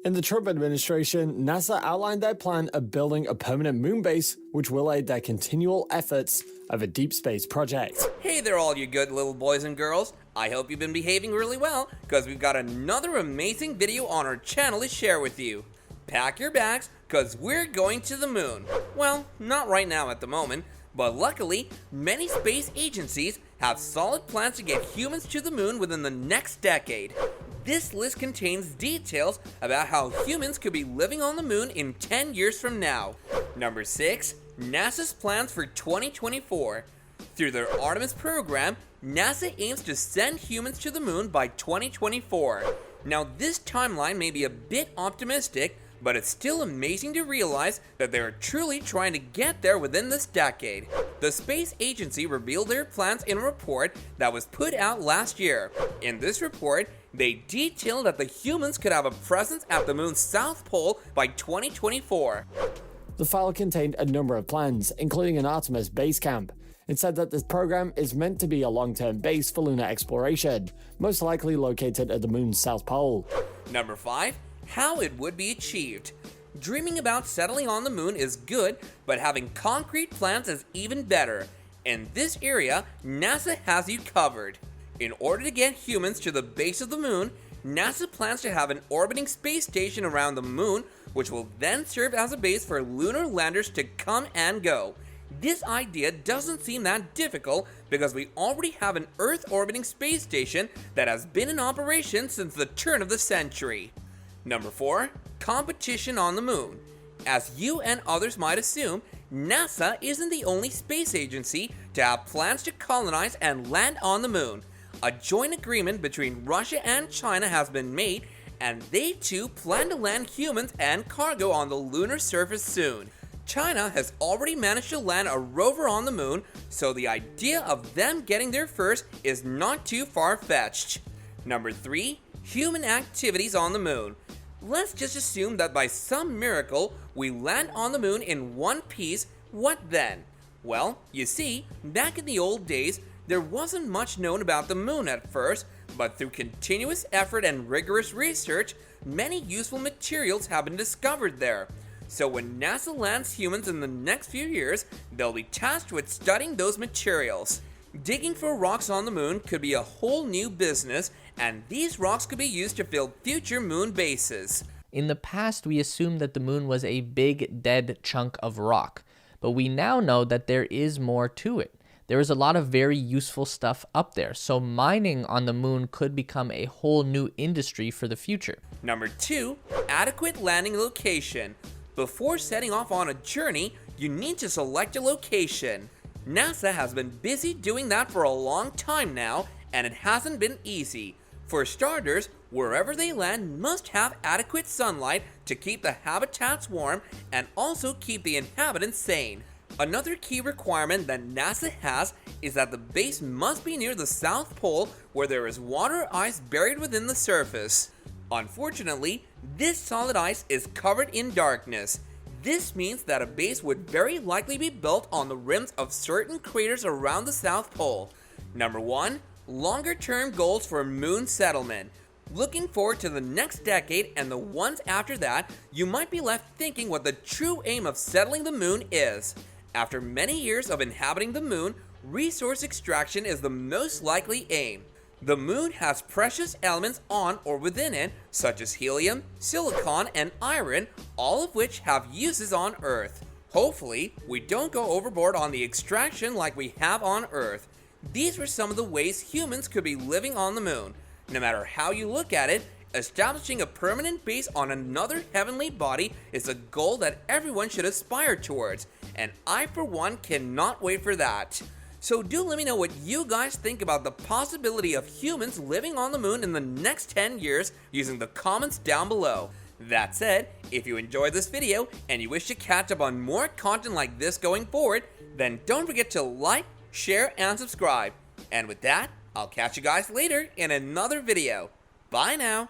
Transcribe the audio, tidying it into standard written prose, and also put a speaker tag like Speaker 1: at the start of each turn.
Speaker 1: In the Trump administration, NASA outlined their plan of building a permanent moon base, which will aid their continual efforts of a deep space project.
Speaker 2: Hey there, all you good little boys and girls. I hope you've been behaving really well, because we've got another amazing video on our channel to share with you. Pack your bags, because we're going to the moon. Well, not right now at the moment, but luckily, many space agencies have solid plans to get humans to the moon within the next decade. This list contains details about how humans could be living on the moon in 10 years from now. Number 6. NASA's plans for 2024. Through their Artemis program, NASA aims to send humans to the moon by 2024. Now, this timeline may be a bit optimistic, but it's still amazing to realize that they are truly trying to get there within this decade. The space agency revealed their plans in a report that was put out last year. In this report, they detailed that the humans could have a presence at the moon's south pole by 2024.
Speaker 1: The file contained a number of plans, including an Artemis base camp. It said that this program is meant to be a long-term base for lunar exploration, most likely located at the moon's south pole.
Speaker 2: Number 5. How it would be achieved. Dreaming about settling on the moon is good, but having concrete plans is even better. In this area, NASA has you covered. In order to get humans to the base of the moon, NASA plans to have an orbiting space station around the moon, which will then serve as a base for lunar landers to come and go. This idea doesn't seem that difficult because we already have an Earth orbiting space station that has been in operation since the turn of the century. Number 4. Competition on the moon. As you and others might assume, NASA isn't the only space agency to have plans to colonize and land on the moon. A joint agreement between Russia and China has been made, and they too plan to land humans and cargo on the lunar surface soon. China has already managed to land a rover on the moon, so the idea of them getting there first is not too far-fetched. Number 3. Human activities on the moon. Let's just assume that by some miracle, we land on the moon in one piece. What then? Well, you see, back in the old days, there wasn't much known about the moon at first, but through continuous effort and rigorous research, many useful materials have been discovered there. So when NASA lands humans in the next few years, they'll be tasked with studying those materials. Digging for rocks on the moon could be a whole new business, and these rocks could be used to fill future moon bases.
Speaker 3: In the past, we assumed that the moon was a big, dead chunk of rock, but we now know that there is more to it. There is a lot of very useful stuff up there, so mining on the moon could become a whole new industry for the future.
Speaker 2: Number 2. Adequate landing location. Before setting off on a journey, you need to select a location. NASA has been busy doing that for a long time now, and it hasn't been easy. For starters, wherever they land must have adequate sunlight to keep the habitats warm and also keep the inhabitants sane. Another key requirement that NASA has is that the base must be near the South Pole, where there is water ice buried within the surface. Unfortunately, this solid ice is covered in darkness. This means that a base would very likely be built on the rims of certain craters around the South Pole. Number 1. Longer-term goals for moon settlement. Looking forward to the next decade and the ones after that, you might be left thinking what the true aim of settling the moon is. After many years of inhabiting the moon, resource extraction is the most likely aim. The moon has precious elements on or within it, such as helium, silicon, and iron, all of which have uses on Earth. Hopefully, we don't go overboard on the extraction like we have on Earth. These were some of the ways humans could be living on the moon. No matter how you look at it, establishing a permanent base on another heavenly body is a goal that everyone should aspire towards, and I for one cannot wait for that. So do let me know what you guys think about the possibility of humans living on the moon in the next 10 years using the comments down below. That said, if you enjoyed this video and you wish to catch up on more content like this going forward, then don't forget to like, share, and subscribe. And with that, I'll catch you guys later in another video. Bye now.